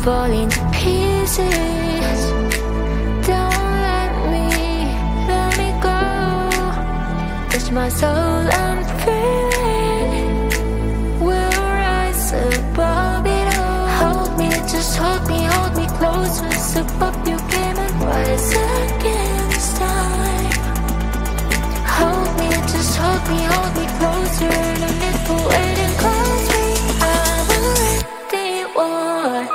falling to pieces. Don't let me go. Touch my soul, I'm feeling. We'll rise above it all. Hold me, just hold me close. Step up your game and rise again this time. Hold me, just hold me closer. No need for waiting, close me. I'm already one.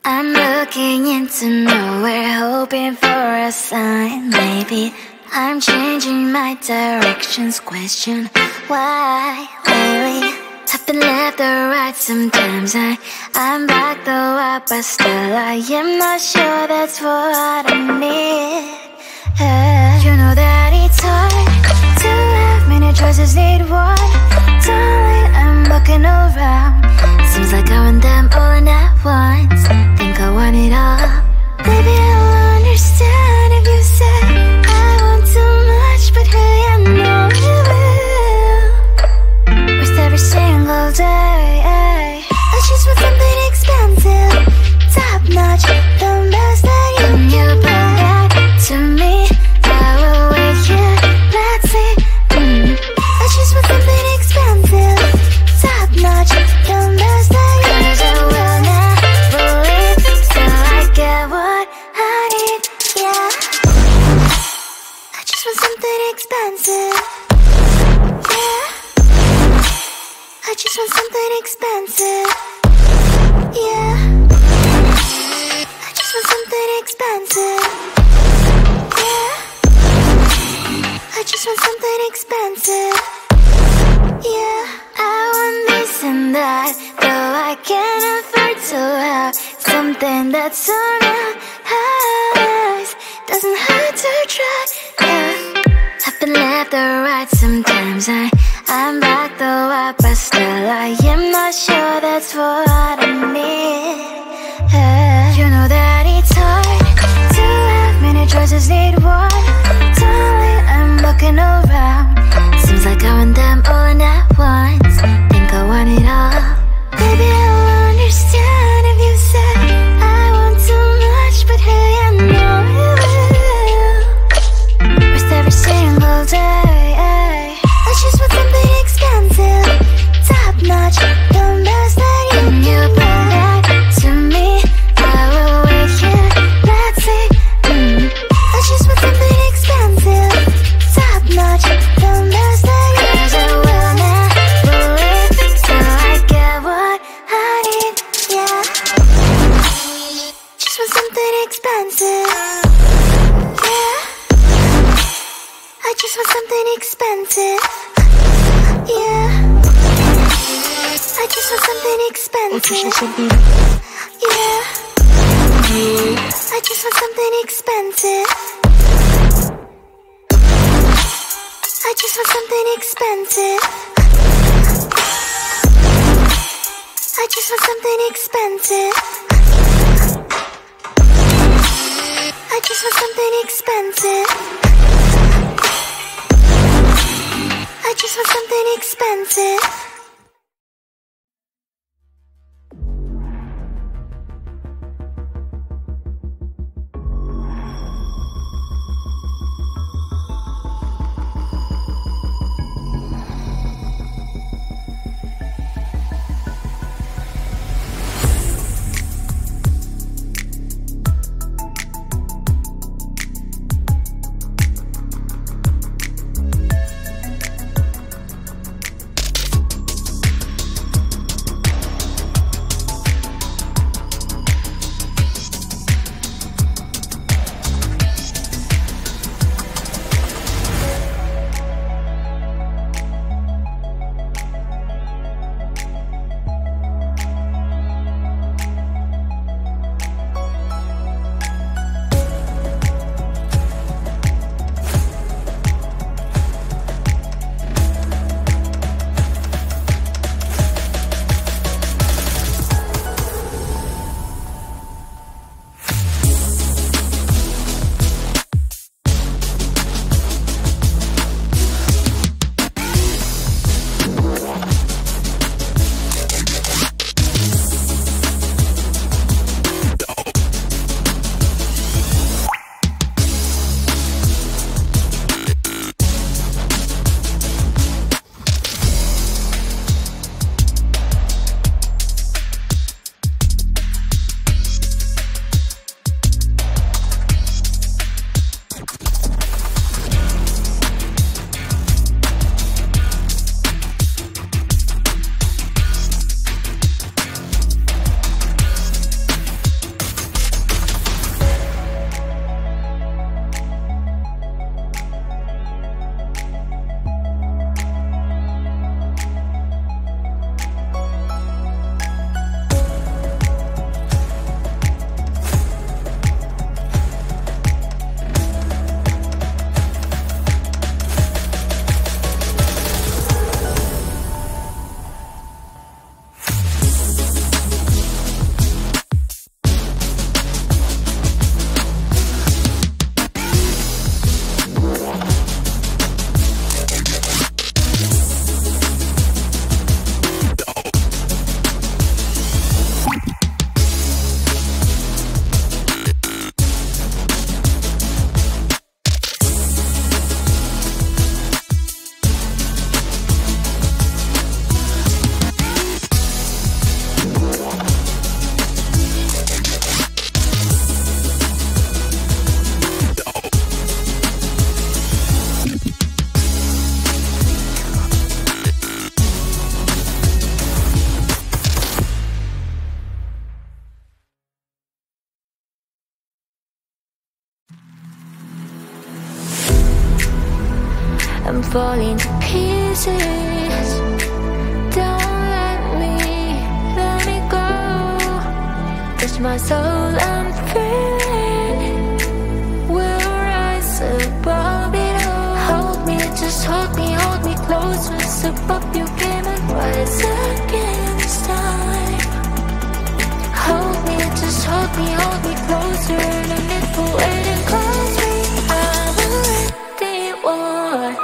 I'm looking into nowhere, hoping for a sign. Maybe I'm changing my directions. Question why lately I've been left or right. Sometimes I'm back though up, but still I am not sure that's what I need. You know that it's hard to have many choices, need one. Darling, I'm looking around. Seems like I want them all at once. Think I want it all. Baby, I'll understand if you say I want too much, but hey, I know you will. Rest every single day. I just want something expensive, top notch, the best that you bring that to me. I will wait here, let's see. I just want something expensive, top notch, the best that you bring. 'Cause I will never leave till I get what I need, yeah. I just want something expensive, yeah. I just want something expensive, yeah. I just want something expensive, yeah. I just want something expensive, yeah. I want this and that, though I can't afford to have something that's so nice. Doesn't hurt to try, yeah. I've been left or right. Sometimes I'm back though up, but still I am not sure that's what I need. You know that it's hard to have many choices, need one. Darling, I'm looking around. Seems like I want them all at once. Think I want it all. Baby, I'll understand if you say I want too much, but hey, I know you will. just want something expensive. Yeah. I just want something expensive. Yeah. I just want something expensive. I just want something expensive. I just want something expensive. I just want something expensive. I just want something expensive. I'm falling to pieces. Don't let me go. Touch my soul, I'm feeling. We'll rise above it all. Hold me, just hold me closer. Step up, you came and rise against time. Hold me, just hold me closer. The little weight and close me. I'm a ready one.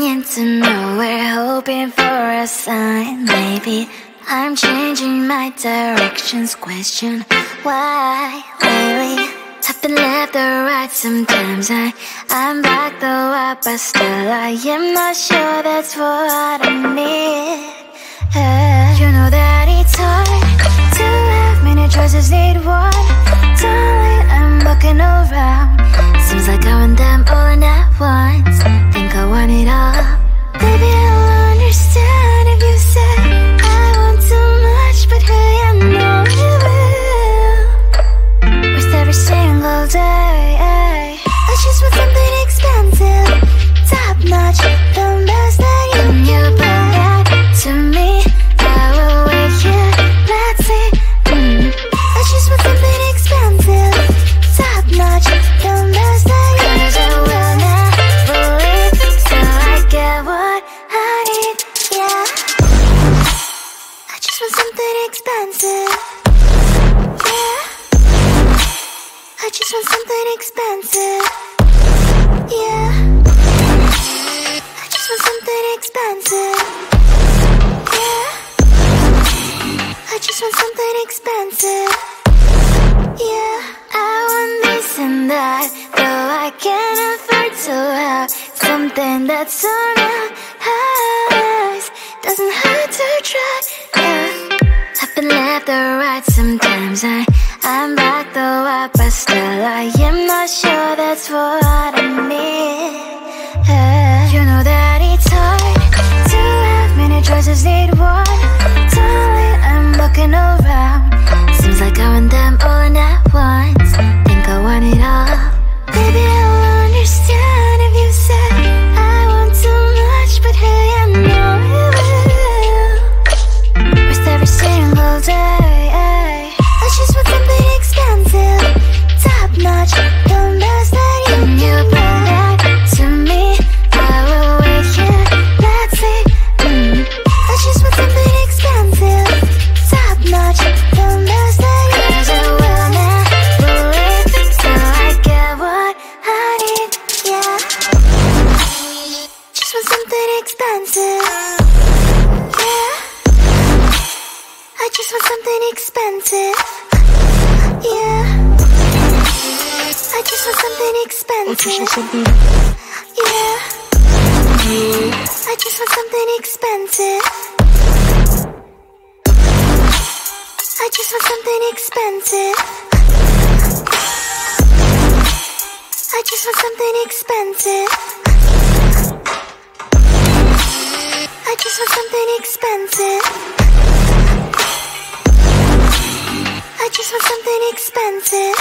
into nowhere, hoping for a sign. Maybe I'm changing my directions. Question why lately? I've been left or right sometimes. I'm back though up, but still I am not sure that's what I need. You know that it's hard to have many choices, need one. Darling, I'm looking around. Seems like I want them all in at once. Think I want it all. Baby, I'll understand if you say I want too much, but hey, I know you will. With every single day, I just want something expensive, top notch, the best that you bring back to me. I will wait here, let's see. I just want something expensive, top notch, the best that you bring. 'Cause I will never leave till I get what I need, yeah. I just want something expensive, yeah. I just want something expensive, yeah. I just want something expensive, yeah. I just want something expensive, yeah. I want this and that, though I can't afford to have something that's so nice. Doesn't hurt to try, yeah. I've been left or right sometimes. I'm back though up, but still I am not sure that's what I need. You know that it's hard to have many choices, need one. Darling, I'm looking around. Seems like I want them all in at once. Think I want it all. Baby, I'll understand if you say I want too much, but hey, I know you will. With every single day, I just want something expensive, top notch, the best that you bring back to me. I will wait here, let's see. I just want something expensive, top notch, the best that you bring. 'Cause I will never leave till I get what I need, yeah. Just want something expensive, yeah. I just want something expensive, yeah. I just want something expensive, yeah. I just want something expensive. I just want something expensive. I just want something expensive. I just want something expensive. I just want something expensive.